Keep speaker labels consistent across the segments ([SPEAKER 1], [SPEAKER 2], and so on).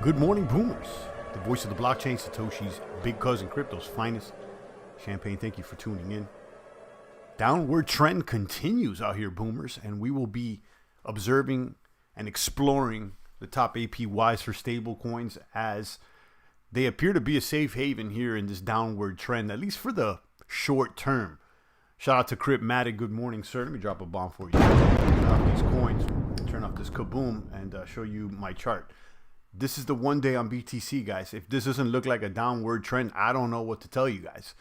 [SPEAKER 1] Good morning, boomers. The voice of the blockchain, Satoshi's big cousin, crypto's finest. Champagne, thank you for tuning in. Downward trend continues out here, boomers, and we will be observing and exploring the top APYs for stablecoins as they appear to be a safe haven here in this downward trend, at least for the short term. Shout out to Cryptmatic. Good morning, sir. Let me drop a bomb for you. Turn off these coins, turn off this kaboom, and show you my chart. This is the one day on BTC, guys. If this doesn't look like a downward trend, I don't know what to tell you guys.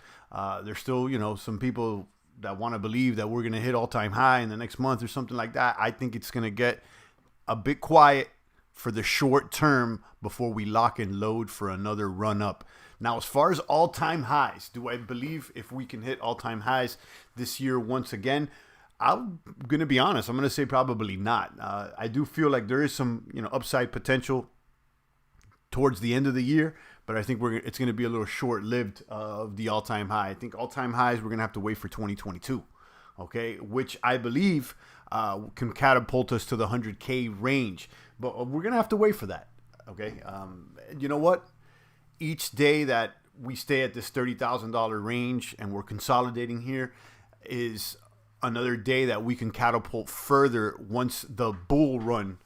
[SPEAKER 1] There's still, some people that want to believe that we're going to hit all-time high in the next month or something like that. I think it's going to get a bit quiet for the short term before we lock and load for another run up. Now, as far as all-time highs, do I believe if we can hit all-time highs this year once again? I'm going to be honest. I'm going to say probably not. I do feel like there is some, upside potential towards the end of the year, but I think it's going to be a little short-lived of the all-time high. I think all-time highs we're going to have to wait for 2022, okay, which I believe can catapult us to the 100K range, but we're going to have to wait for that, okay? You know what? Each day that we stay at this $30,000 range and we're consolidating here is another day that we can catapult further once the bull run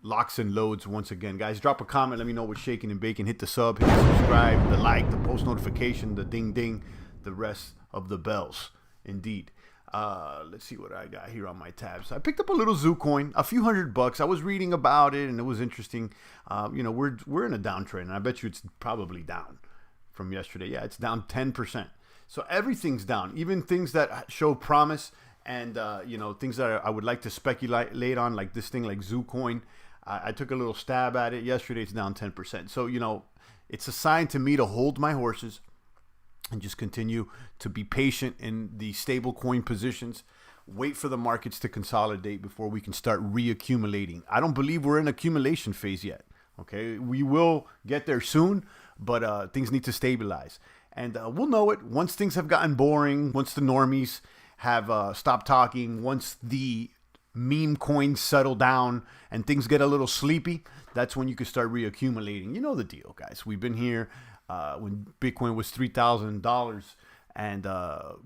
[SPEAKER 1] locks and loads once again. Guys, drop a comment. Let me know what's shaking and baking. Hit the sub, hit the subscribe, the like, the post notification, the ding ding, the rest of the bells. Indeed. Let's see what I got here on my tabs. I picked up a little Zoo coin, a few $100. I was reading about it and it was interesting. We're in a downtrend, and I bet you it's probably down from yesterday. Yeah, it's down 10%. So everything's down, even things that show promise and things that I would like to speculate on, like this thing like Zoo coin. I took a little stab at it yesterday. It's down 10%. So, it's a sign to me to hold my horses and just continue to be patient in the stable coin positions. Wait for the markets to consolidate before we can start reaccumulating. I don't believe we're in accumulation phase yet. Okay, we will get there soon, but things need to stabilize. And we'll know it once things have gotten boring, once the normies have stopped talking, once the meme coins settle down and things get a little sleepy. That's when you can start reaccumulating. You know the deal, guys. We've been here when Bitcoin was $3,000 and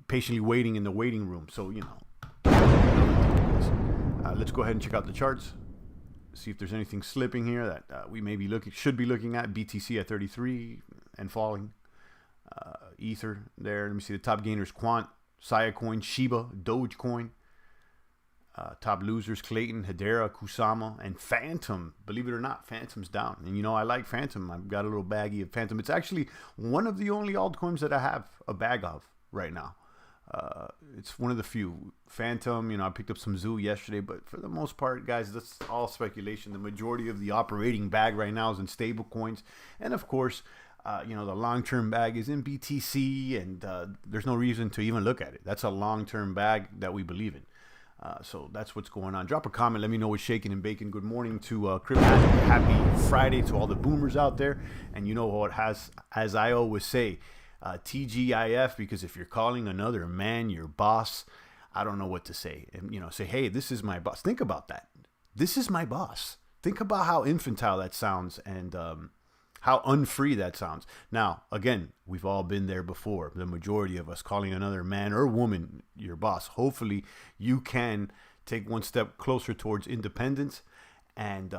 [SPEAKER 1] patiently waiting in the waiting room. So, let's go ahead and check out the charts. See if there's anything slipping here that we may be should be looking at. BTC at 33 and falling. Ether there. Let me see the top gainers: Quant, Sia Coin, Shiba, Dogecoin. Top losers: Clayton, Hedera, Kusama, and Phantom. Believe it or not, Phantom's down. And I like Phantom. I've got a little baggie of Phantom. It's actually one of the only altcoins that I have a bag of right now. It's one of the few. Phantom, I picked up some Zoo yesterday, but for the most part, guys, that's all speculation. The majority of the operating bag right now is in stable coins. And of course, the long-term bag is in BTC, and there's no reason to even look at it. That's a long-term bag that we believe in. So that's what's going on. Drop a comment. Let me know what's shaking and baking. Good morning to Cryptmatic. Happy Friday to all the boomers out there. And you know what, as I always say, TGIF, because if you're calling another man your boss, I don't know what to say. And, say, hey, this is my boss. Think about that. This is my boss. Think about how infantile that sounds and how unfree that sounds. Now, again, we've all been there before. The majority of us calling another man or woman your boss. Hopefully, you can take one step closer towards independence and,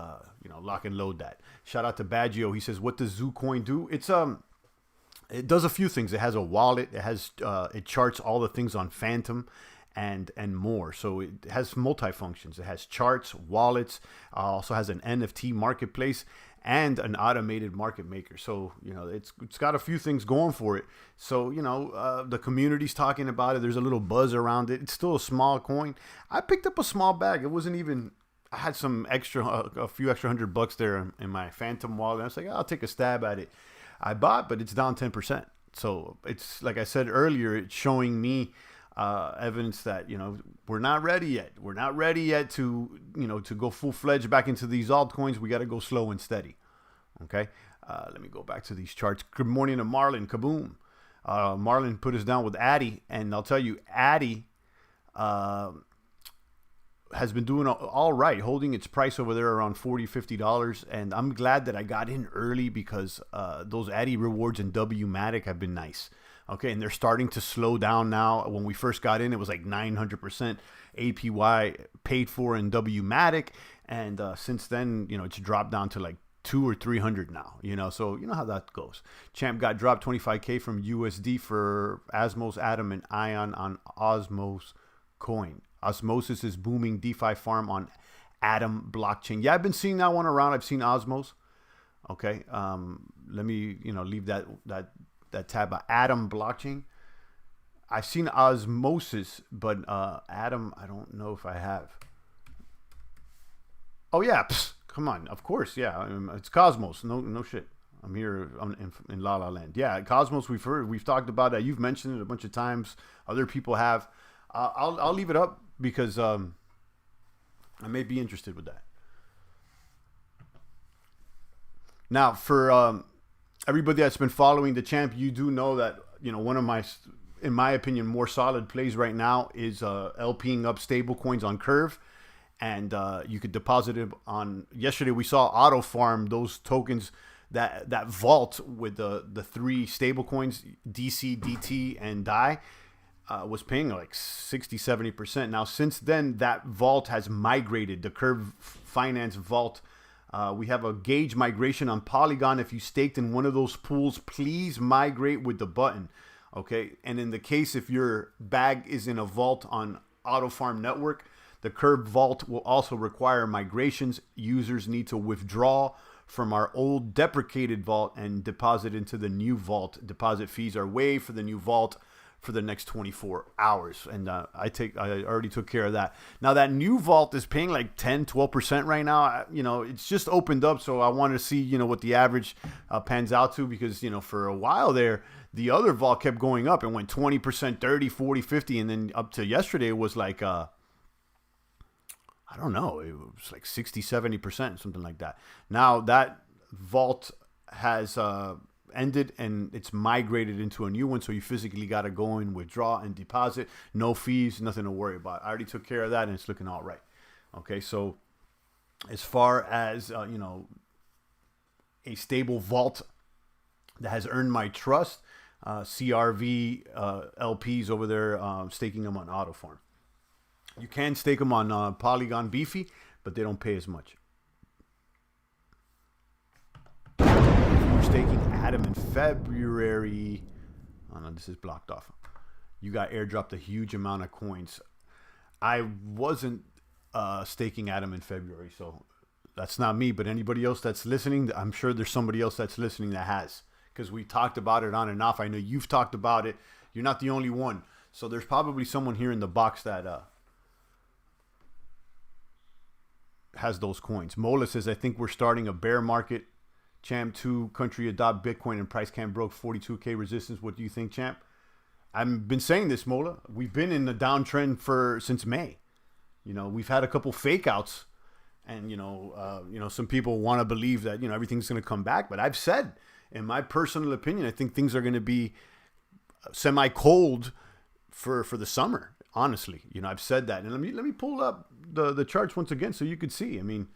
[SPEAKER 1] lock and load that. Shout out to Baggio. He says, what does Zoocoin do? It does a few things. It has a wallet. It charts all the things on Phantom and more. So it has multi-functions. It has charts, wallets, also has an NFT marketplace, and an automated market maker. So, it's got a few things going for it. So, the community's talking about it. There's a little buzz around it. It's still a small coin. I picked up a small bag. It wasn't even, I had some extra, a few extra $100 there in my Phantom wallet. I was like, I'll take a stab at it. I bought, but it's down 10%. So it's, like I said earlier, it's showing me evidence that, we're not ready yet. We're not ready yet to, to go full-fledged back into these altcoins. We got to go slow and steady. Okay. Let me go back to these charts. Good morning to Marlon. Kaboom. Marlon put us down with Addy. And I'll tell you, Addy has been doing all right, holding its price over there around $40-$50. And I'm glad that I got in early because those Addy rewards in W-Matic have been nice. Okay, and they're starting to slow down now. When we first got in, it was like 900% APY paid for in W-Matic. And since then, it's dropped down to like 200 or 300 now, so you know how that goes. Champ got dropped 25K from USD for Osmos, Atom, and Ion on Osmos coin. Osmosis is booming DeFi farm on Atom blockchain. Yeah, I've been seeing that one around. I've seen Osmos. Okay, let me leave that tab. Atom blockchain. I've seen Osmosis, but Atom, I don't know if I have. Oh yeah, come on, of course, yeah. It's Cosmos. No shit. I'm here in La La Land. Yeah, Cosmos. We've talked about that. You've mentioned it a bunch of times. Other people have. I'll leave it up because I may be interested with that. Now, for everybody that's been following the champ, you do know that one of my, in my opinion, more solid plays right now is LPing up stable coins on Curve. And you could deposit it on. Yesterday we saw Auto Farm, those tokens, that vault with the three stable coins, DC, DT, and DAI, was paying like 60-70%. Now since then, that vault has migrated. The Curve Finance vault. We have a gauge migration on Polygon. If you staked in one of those pools, please migrate with the button. Okay, and in the case if your bag is in a vault on Auto Farm Network, the Curve Vault will also require migrations. Users need to withdraw from our old deprecated vault and deposit into the new vault. Deposit fees are waived for the new vault for the next 24 hours. And I already took care of that. Now that new vault is paying like 10-12% right now. It's just opened up, so I want to see what the average pans out to, because for a while there the other vault kept going up and went 20%, 30, 40, 50, and then up to yesterday it was like I don't know, it was like 60-70%, something like that. Now that vault has ended and it's migrated into a new one, so you physically got to go and withdraw and deposit. No fees, nothing to worry about. I already took care of that and it's looking all right. Okay, so as far as a stable vault that has earned my trust, CRV LPs over there, staking them on Auto Farm. You can stake them on Polygon Beefy, but they don't pay as much. If you were staking Atom in February, oh no, this is blocked off. You got airdropped a huge amount of coins. I wasn't staking Atom in February, so that's not me. But anybody else that's listening, I'm sure there's somebody else that's listening that has, because we talked about it on and off. I know you've talked about it. You're not the only one. So there's probably someone here in the box that has those coins. Mola says, I think we're starting a bear market. Champ 2, country adopt Bitcoin and price can broke 42K resistance. What do you think, Champ? I've been saying this, Mola. We've been in the downtrend since May. We've had a couple fake outs, and some people want to believe that everything's going to come back. But I've said, in my personal opinion, I think things are going to be semi-cold for the summer. Honestly, I've said that, and let me pull up the charts once again so you could see. I mean,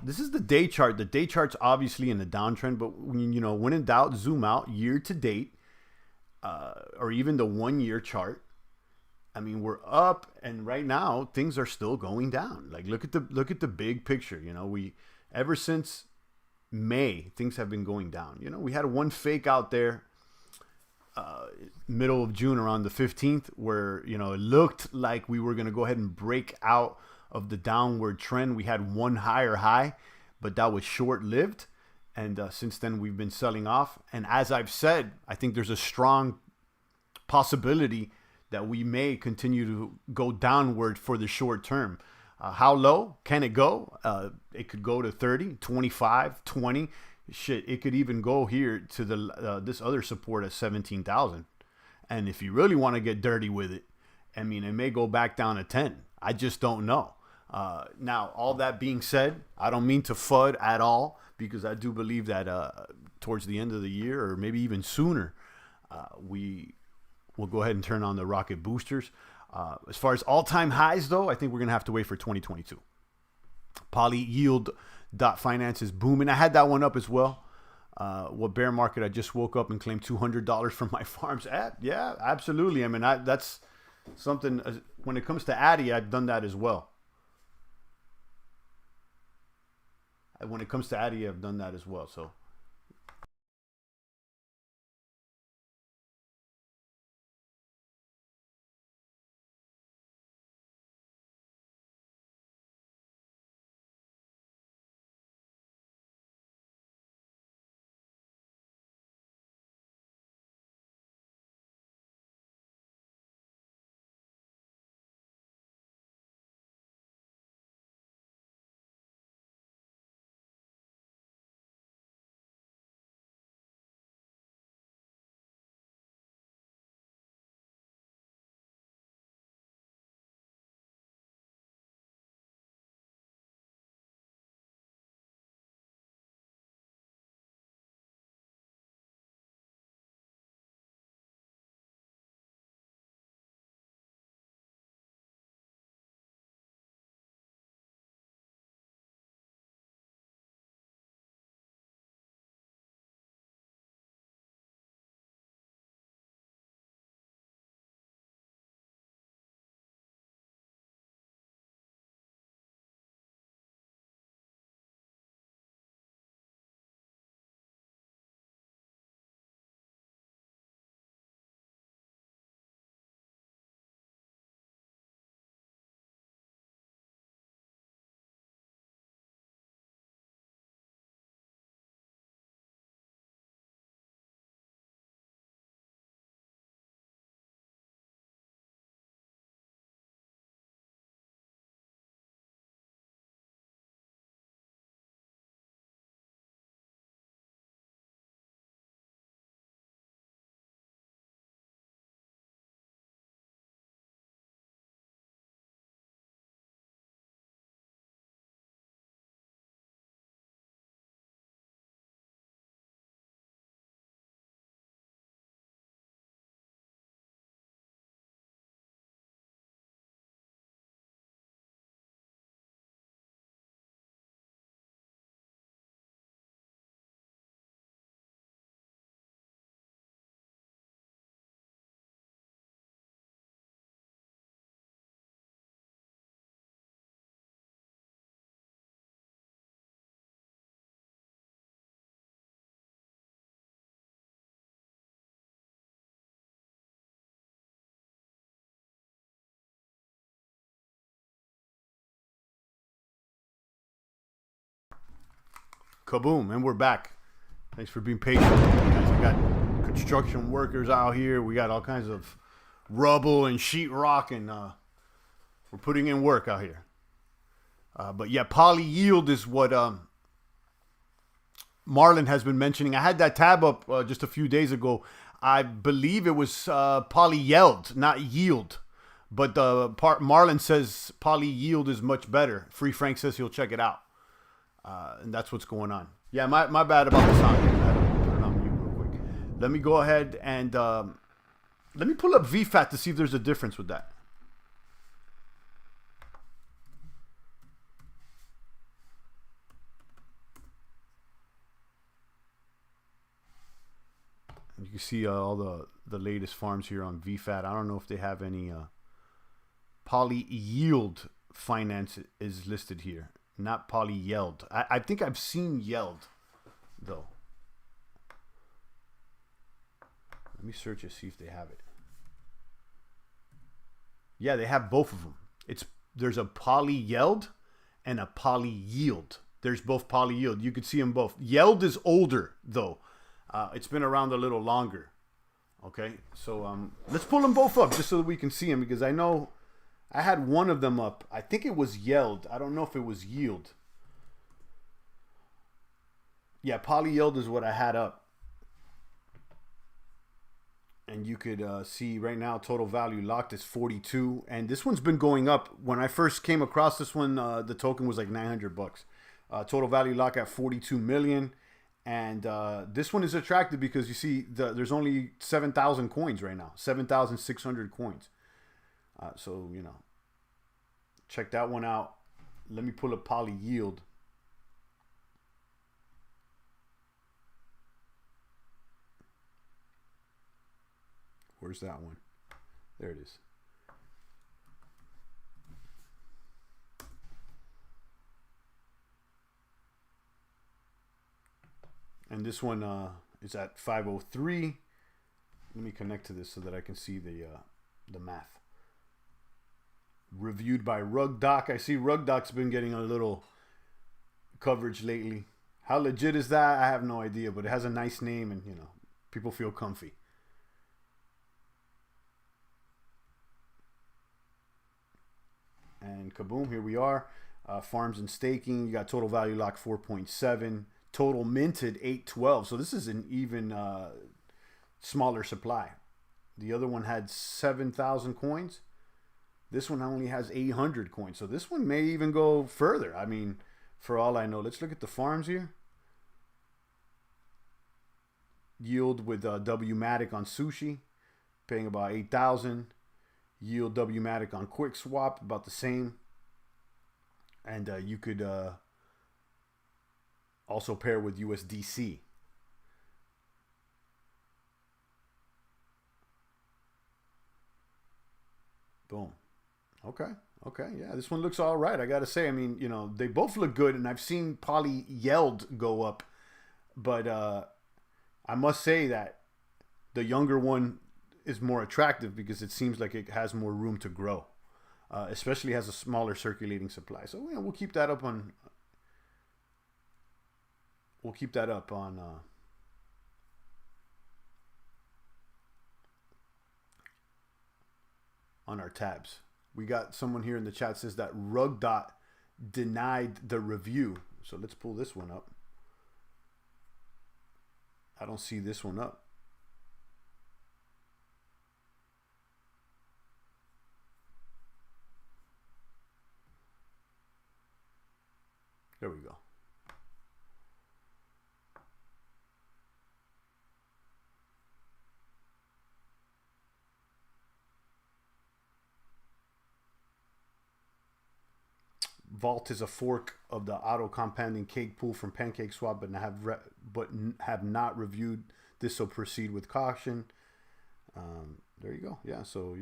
[SPEAKER 1] this is the day chart. The day chart's obviously in the downtrend, but when in doubt, zoom out year to date, or even the 1 year chart. I mean, we're up, and right now things are still going down. Like look at the big picture. We ever since May things have been going down. We had one fake out there. Middle of June around the 15th, where it looked like we were going to go ahead and break out of the downward trend. We had one higher high, but that was short-lived, and since then we've been selling off. And as I've said, I think there's a strong possibility that we may continue to go downward for the short term. How low can it go? It could go to 30, 25, 20. Shit, it could even go here to the this other support at 17,000. And if you really want to get dirty with it, I mean, it may go back down to 10. I just don't know. Now, all that being said, I don't mean to FUD at all, because I do believe that towards the end of the year, or maybe even sooner, we will go ahead and turn on the rocket boosters. As far as all-time highs, though, I think we're going to have to wait for 2022. Poly Yield Finance is booming. I had that one up as well. What bear market? I just woke up and claimed $200 from my farms. Yeah, absolutely. I mean, that's something. When it comes to Addy, I've done that as well. When it comes to Addy, I've done that as well. So. Kaboom, and we're back. Thanks for being patient. We got construction workers out here. We got all kinds of rubble and sheetrock, and we're putting in work out here. But yeah, Poly Yield is what Marlon has been mentioning. I had that tab up just a few days ago. I believe it was Poly Yield, not Yield. But Marlon says Poly Yield is much better. Free Frank says he'll check it out. And that's what's going on. Yeah, my bad about the sound. I had to put it on mute real quick. Let me go ahead and let me pull up VFAT to see if there's a difference with that. And you can see all the latest farms here on VFAT. I don't know if they have any Poly Yield Finance is listed here. Not Poly Yield. I think I've seen Yield, though. Let me search and see if they have it. Yeah, they have both of them. There's a Poly Yield and a Poly Yield. There's both Poly Yield. You could see them both. Yield is older, though. It's been around a little longer. Okay, so let's pull them both up just so that we can see them, because I know I had one of them up. I think it was Yield. I don't know if it was Yield. Yeah, Poly Yield is what I had up. And you could see right now total value locked is 42. And this one's been going up. When I first came across this one, the token was like $900. Total value lock at 42 million. And this one is attractive because you see there's only 7,000 coins right now. 7,600 coins. So, check that one out. Let me pull up poly yield. Where's that one? There it is. And this one is at 503. Let me connect to this so that I can see the math. Reviewed by Rug Doc. I see Rug Doc's been getting a little coverage lately. How legit is that? I have no idea, but it has a nice name and, people feel comfy. And kaboom, here we are. Farms and staking. You got total value lock 4.7. Total minted 812. So this is an even smaller supply. The other one had 7,000 coins. This one only has 800 coins. So this one may even go further. I mean, for all I know. Let's look at the farms here. Yield with W-Matic on Sushi, paying about 8,000. Yield W-Matic on Quick Swap, about the same. And you could also pair with USDC. Boom. Okay. Yeah, this one looks all right. I got to say, I mean, they both look good, and I've seen poly yield go up. But I must say that the younger one is more attractive because it seems like it has more room to grow. Especially has a smaller circulating supply. So, we'll keep that up on... on our tabs. We got someone here in the chat says that Rug Dot denied the review. So let's pull this one up. I don't see this one up. There we go. Vault is a fork of the auto compounding cake pool from PancakeSwap, but have not reviewed this, so proceed with caution. There you go. Yeah, so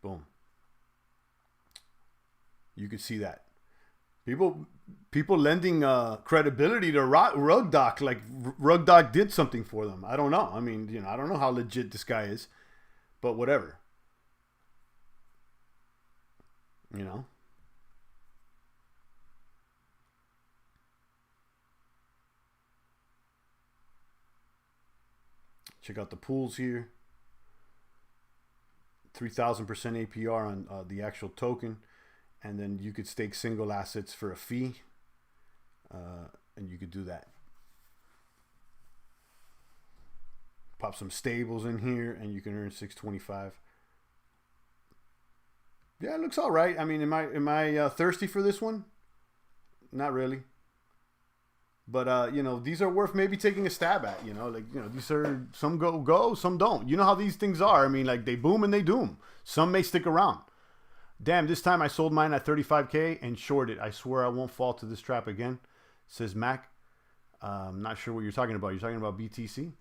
[SPEAKER 1] boom. You could see that people lending credibility to Rug Doc, like Rug Doc did something for them. I don't know. I mean, I don't know how legit this guy is, but whatever. Check out the pools here. 3,000% APR on the actual token. And then you could stake single assets for a fee. And you could do that. Pop some stables in here and you can earn 625. Yeah, it looks all right. I mean, am I thirsty for this one? Not really. But these are worth maybe taking a stab at. These are, some go, some don't. You know how these things are. I mean, like, they boom and they doom. Some may stick around. Damn, this time I sold mine at 35K and shorted. I swear I won't fall to this trap again, says Mac. I'm not sure what you're talking about. You're talking about BTC?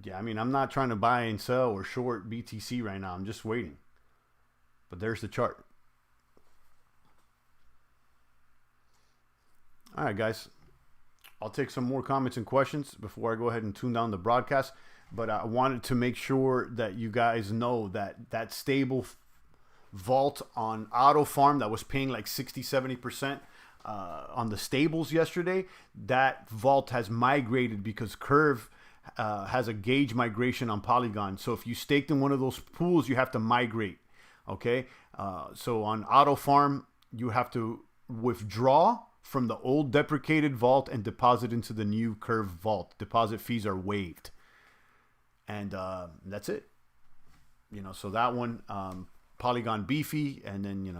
[SPEAKER 1] Yeah, I mean, I'm not trying to buy and sell or short BTC right now. I'm just waiting. But there's the chart. All right, guys. I'll take some more comments and questions before I go ahead and tune down the broadcast. But I wanted to make sure that you guys know that stable vault on Auto Farm that was paying like 60-70% on the stables yesterday, that vault has migrated because Curve has a gauge migration on Polygon. So if you staked in one of those pools, you have to migrate. Okay, so on Auto Farm, you have to withdraw from the old deprecated vault and deposit into the new Curve vault. Deposit fees are waived. And that's it. So that one, Polygon Beefy. And then,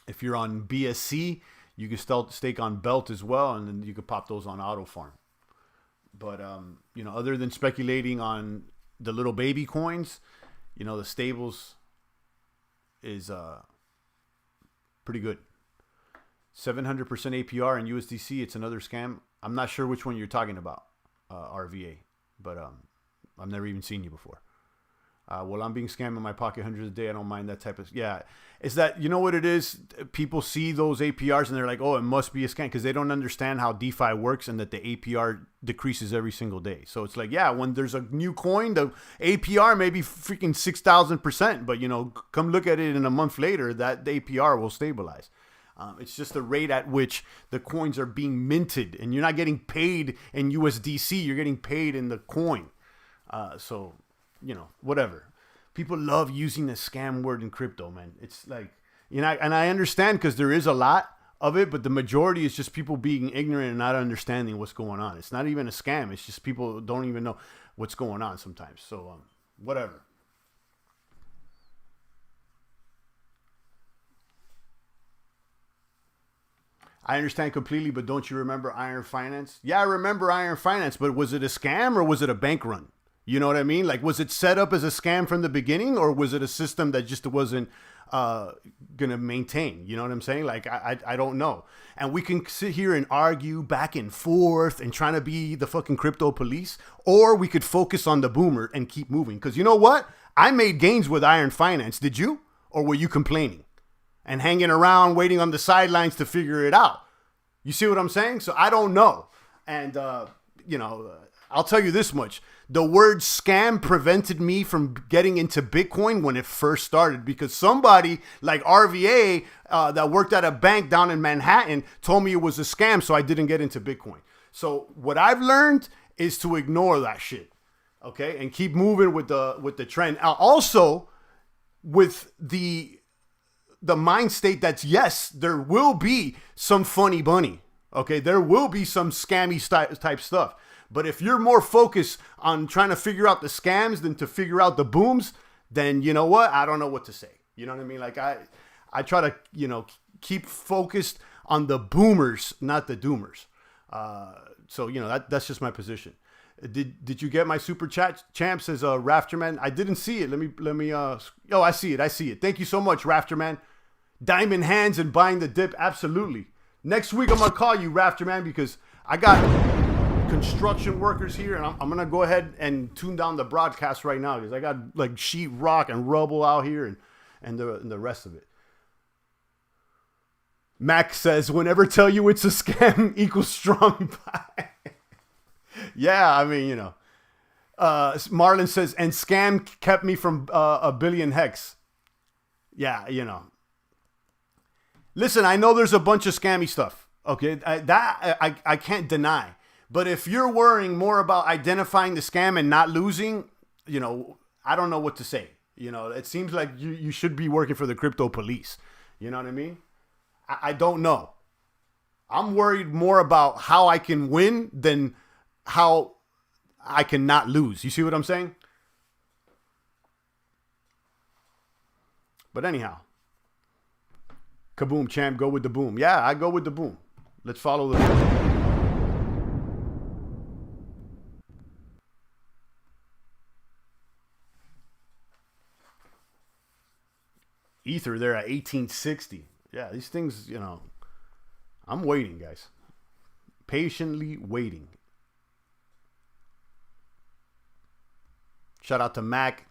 [SPEAKER 1] if you're on BSC, you can still stake on Belt as well. And then you could pop those on Auto Farm. But, other than speculating on the little baby coins, the stables is pretty good. 700% APR in USDC. It's another scam. I'm not sure which one you're talking about, RVA, but I've never even seen you before. Well, I'm being scammed in my pocket hundreds a day. I don't mind that type of... Yeah. It's that, you know what it is? People see those APRs and they're like, oh, it must be a scam, because they don't understand how DeFi works and that the APR decreases every single day. So it's like, yeah, when there's a new coin, the APR may be freaking 6,000%. But, come look at it in a month later, that the APR will stabilize. It's just the rate at which the coins are being minted. And you're not getting paid in USDC. You're getting paid in the coin. So... whatever. People love using the scam word in crypto, man. It's like, and I understand because there is a lot of it, but the majority is just people being ignorant and not understanding what's going on. It's not even a scam. It's just people don't even know what's going on sometimes. So, whatever. I understand completely, but don't you remember Iron Finance? Yeah, I remember Iron Finance, but was it a scam or was it a bank run? You know what I mean? Like, was it set up as a scam from the beginning, or was it a system that just wasn't going to maintain? You know what I'm saying? Like, I don't know. And we can sit here and argue back and forth and trying to be the fucking crypto police, or we could focus on the boomer and keep moving. Because you know what? I made gains with Iron Finance. Did you? Or were you complaining and hanging around waiting on the sidelines to figure it out? You see what I'm saying? So I don't know. And, I'll tell you this much. The word scam prevented me from getting into Bitcoin when it first started, because somebody like RVA that worked at a bank down in Manhattan told me it was a scam, so I didn't get into Bitcoin. So what I've learned is to ignore that shit, okay, and keep moving with the trend. Also, with the mind state that's, yes, there will be some funny bunny, okay, there will be some scammy type stuff. But if you're more focused on trying to figure out the scams than to figure out the booms, then you know what? I don't know what to say. You know what I mean? Like I try to, keep focused on the boomers, not the doomers. So, that's just my position. Did you get my super chat, champ? Says Rafterman. I didn't see it. Let me I see it. Thank you so much, Rafterman. Diamond hands and buying the dip. Absolutely. Next week I'm gonna call you, Rafterman, because I got construction workers here, and I'm gonna go ahead and tune down the broadcast right now, because I got like sheet rock and rubble out here and the rest of it. Mac says, whenever tell you it's a scam equals strong buy. Yeah, I mean, Marlon says, and scam kept me from a billion hex. Yeah, listen, I know there's a bunch of scammy stuff, okay, I can't deny. But if you're worrying more about identifying the scam and not losing, I don't know what to say. It seems like you should be working for the crypto police. You know what I mean? I don't know. I'm worried more about how I can win than how I can not lose. You see what I'm saying? But anyhow, kaboom, champ, go with the boom. Yeah, I go with the boom. Let's follow the boom. Ether there at 1860. Yeah, these things, I'm waiting, guys. Patiently waiting. Shout out to Mac,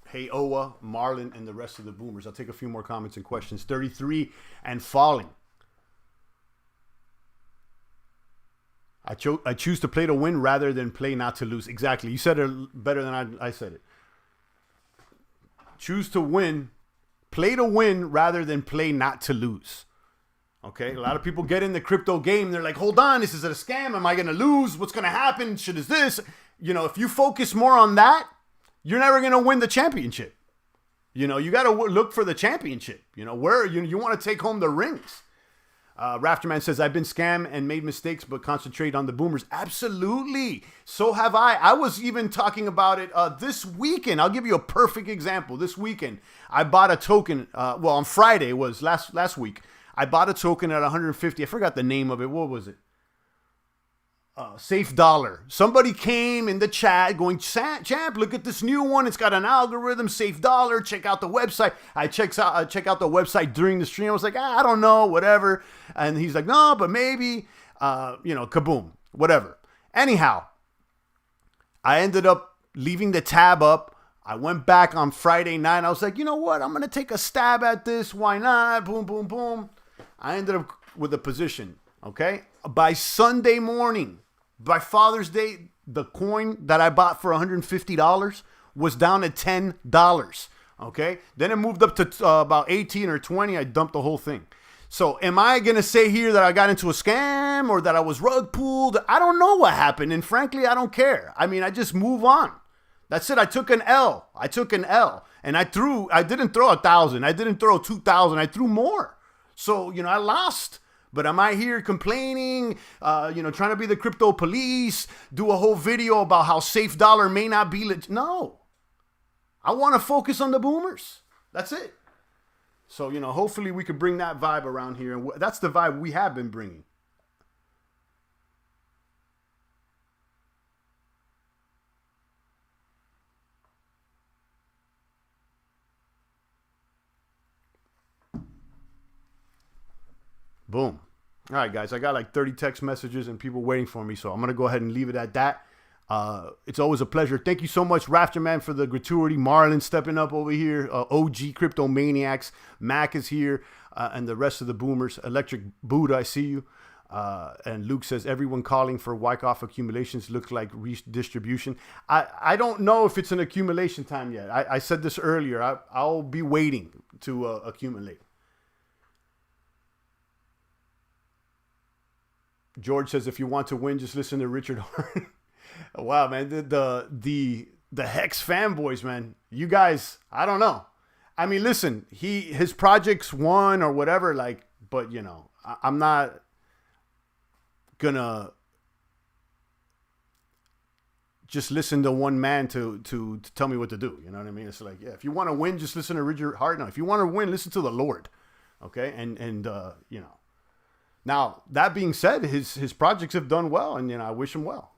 [SPEAKER 1] Hey Owa, Marlon, and the rest of the boomers. I'll take a few more comments and questions. 33 and falling. I choose to play to win rather than play not to lose. Exactly. You said it better than I said it. Choose to win. Play to win rather than play not to lose. Okay, a lot of people get in the crypto game. They're like, hold on, this is a scam. Am I going to lose? What's going to happen? Shit is this? If you focus more on that, you're never going to win the championship. You got to look for the championship. Where you want to take home the rings. Rafterman says, I've been scammed and made mistakes, but concentrate on the boomers. Absolutely. So have I. I was even talking about it this weekend. I'll give you a perfect example. This weekend, I bought a token. On Friday, it was last week. I bought a token at 150. I forgot the name of it. What was it? Safe Dollar. Somebody came in the chat going, Champ, look at this new one. It's got an algorithm, Safe Dollar. Check out the website. I check out the website during the stream. I was like, I don't know, whatever. And he's like, no, but maybe, kaboom, whatever. Anyhow, I ended up leaving the tab up. I went back on Friday night. I was like, you know what? I'm going to take a stab at this. Why not? Boom, boom, boom. I ended up with a position, okay? By Sunday morning, by Father's Day, the coin that I bought for $150 was down to $10, okay? Then it moved up to about 18 or 20. I dumped the whole thing. So am I going to say here that I got into a scam or that I was rug pulled? I don't know what happened, and frankly, I don't care. I mean, I just move on. That's it. I took an L. And I didn't throw 1,000. I didn't throw 2,000. I threw more. So, I lost. But am I here complaining, trying to be the crypto police, do a whole video about how Safe Dollar may not be legit? No. I want to focus on the boomers. That's it. So, hopefully we could bring that vibe around here. And that's the vibe we have been bringing. Boom. All right, guys, I got like 30 text messages and people waiting for me, so I'm going to go ahead and leave it at that. It's always a pleasure. Thank you so much, Rapture Man, for the gratuity. Marlon stepping up over here. OG Crypto Maniacs. Mac is here. And the rest of the boomers. Electric Buddha, I see you. And Luke says, everyone calling for Wyckoff accumulations looks like redistribution. I don't know if it's an accumulation time yet. I said this earlier. I'll be waiting to accumulate. George says, if you want to win, just listen to Richard Hart. Wow, man. The Hex fanboys, man. You guys, I don't know. I mean, listen, his projects won or whatever, but I'm not gonna just listen to one man to tell me what to do. You know what I mean? It's like, yeah, if you want to win, just listen to Richard Hart. No, if you want to win, listen to the Lord. Okay. And now, that being said, his projects have done well, and I wish him well.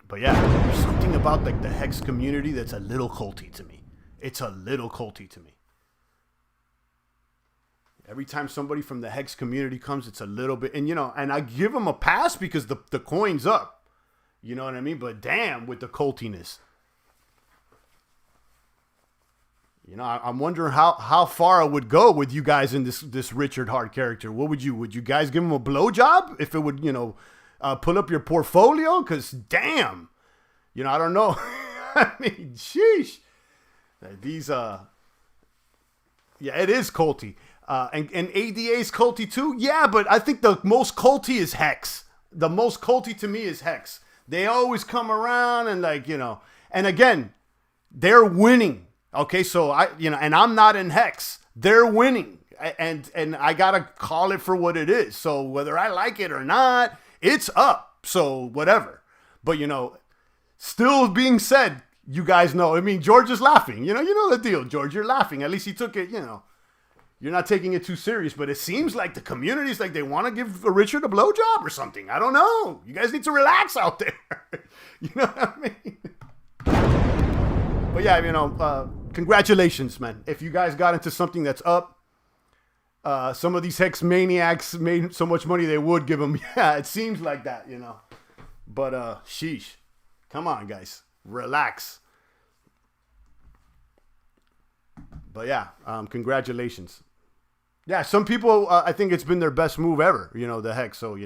[SPEAKER 1] But yeah, there's something about the Hex community that's a little culty to me. It's a little culty to me. Every time somebody from the Hex community comes, it's a little bit, and I give them a pass because the coin's up. You know what I mean? But damn, with the cultiness. I'm wondering how far I would go with you guys in this Richard Hart character. What would you guys give him a blowjob if it would, pull up your portfolio? Because damn, I don't know. I mean, sheesh. These, yeah, it is culty. And ADA is culty too. Yeah, but I think the most culty is Hex. The most culty to me is Hex. They always come around and and again, they're winning. Okay, so and I'm not in Hex. They're winning, and I gotta call it for what it is. So whether I like it or not, it's up. So whatever. But still being said, you guys know. I mean, George is laughing. You know the deal, George. You're laughing. At least he took it. You're not taking it too serious. But it seems like the community's like they want to give Richard a blowjob or something. I don't know. You guys need to relax out there. You know what I mean? But yeah, congratulations, man. If you guys got into something that's up, some of these Hex maniacs made so much money they would give them. Yeah, it seems like that, But sheesh. Come on, guys. Relax. But yeah, congratulations. Yeah, some people, I think it's been their best move ever, the Hex. So,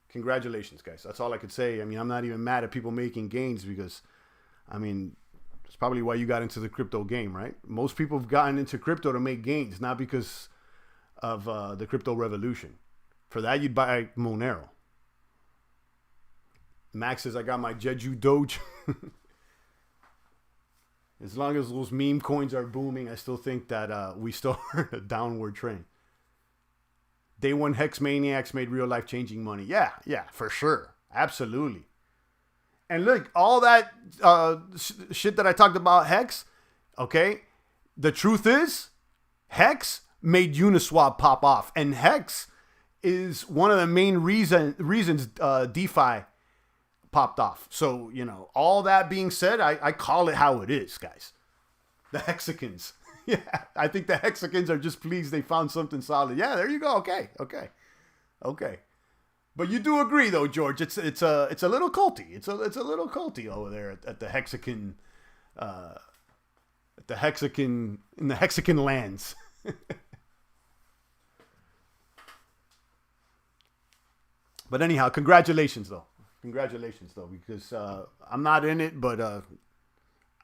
[SPEAKER 1] congratulations, guys. That's all I could say. I mean, I'm not even mad at people making gains because, it's probably why you got into the crypto game, right? Most people have gotten into crypto to make gains, not because of the crypto revolution. For that, you'd buy Monero. Max says, I got my Jeju Doge. As long as those meme coins are booming, I still think that we still are in a downward trend. Day one Hex maniacs made real life changing money. Yeah, for sure. Absolutely. And look, all that shit that I talked about Hex, okay? The truth is, Hex made Uniswap pop off. And Hex is one of the main reasons DeFi popped off. So, you know, all that being said, I call it how it is, guys. The Hexicans. Yeah, I think the Hexicans are just pleased they found something solid. Yeah, there you go. Okay. But you do agree, though, George. It's a little culty. It's a little culty over there at the Hexican, in the Hexican lands. But anyhow, congratulations, though. Because I'm not in it, but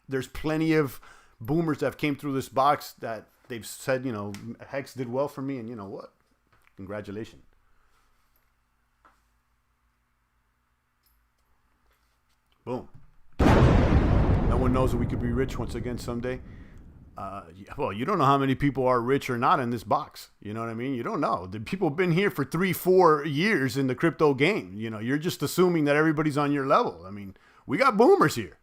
[SPEAKER 1] there's plenty of boomers that have came through this box that they've said, you know, Hex did well for me, and you know what? Congratulations. Boom. No one knows that we could be rich once again someday. Well, you don't know how many people are rich or not in this box. You know what I mean? You don't know. The people have been here for 3-4 years in the crypto game. You know, you're just assuming that everybody's on your level. I mean, we got boomers here.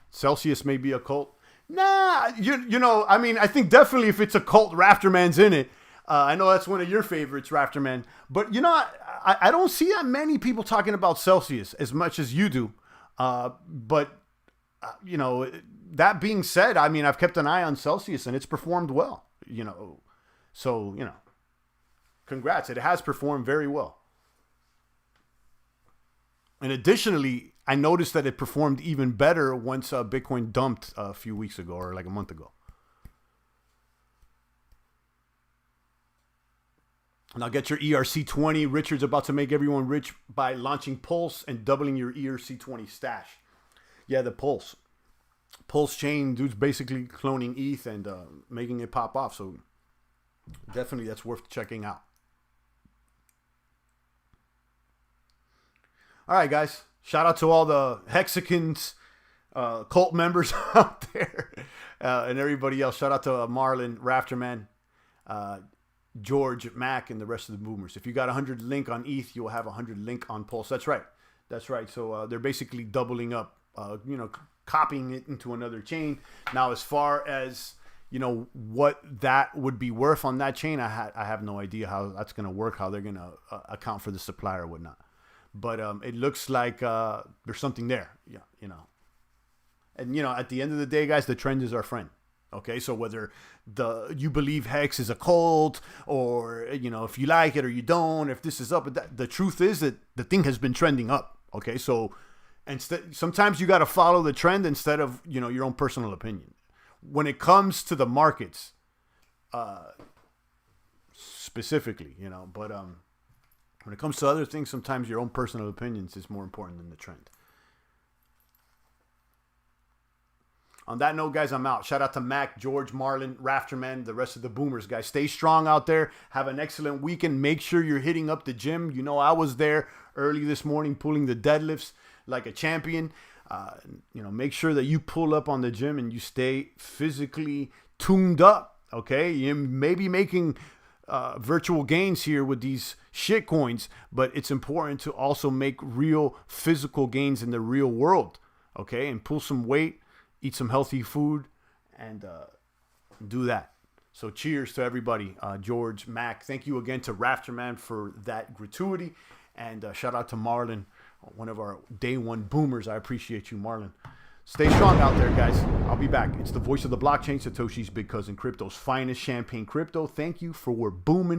[SPEAKER 1] Celsius may be a cult. Nah, you know, I mean, I think definitely if it's a cult, Rafterman's in it. I know that's one of your favorites, Rafterman. But, you know, I don't see that many people talking about Celsius as much as you do. You know, that being said, I mean, I've kept an eye on Celsius and it's performed well, you know. So, you know, congrats. It has performed very well. And additionally, I noticed that it performed even better once Bitcoin dumped a few weeks ago or like a month ago. Now get your ERC20. Richard's about to make everyone rich by launching Pulse and doubling your ERC20 stash. Yeah, the Pulse chain, dude's basically cloning ETH and making it pop off. So definitely that's worth checking out. All right, guys. Shout out to all the Hexicans, cult members out there, and everybody else. Shout out to Marlon, Rafterman, George, Mac, and the rest of the boomers. If you got 100 link on ETH, you'll have 100 link on Pulse. That's right. So they're basically doubling up, you know, copying it into another chain. Now, as far as, you know, what that would be worth on that chain, I have no idea how that's going to work, how they're going to account for the supply or whatnot. But it looks like there's something there. Yeah, you know. And, you know, at the end of the day, guys, the trend is our friend. Okay, so whether you believe Hex is a cult, or, you know, if you like it or you don't, if this is up, the truth is that the thing has been trending up. Okay, so sometimes you got to follow the trend instead of, you know, your own personal opinion. When it comes to the markets, specifically, you know, but when it comes to other things, sometimes your own personal opinions is more important than the trend. On that note, guys, I'm out. Shout out to Mac, George, Marlon, Rafterman, the rest of the boomers, guys. Stay strong out there. Have an excellent weekend. Make sure you're hitting up the gym. You know, I was there early this morning pulling the deadlifts like a champion. You know, make sure that you pull up on the gym and you stay physically tuned up, okay? You may be making virtual gains here with these shit coins, but it's important to also make real physical gains in the real world, okay? And pull some weight, eat some healthy food, and do that. So cheers to everybody. George, Mac, thank you again to Rafterman for that gratuity. And shout out to Marlon, one of our day one boomers. I appreciate you, Marlon. Stay strong out there, guys. I'll be back. It's the voice of the blockchain, Satoshi's big cousin, crypto's finest, Champagne Crypto. Thank you for booming.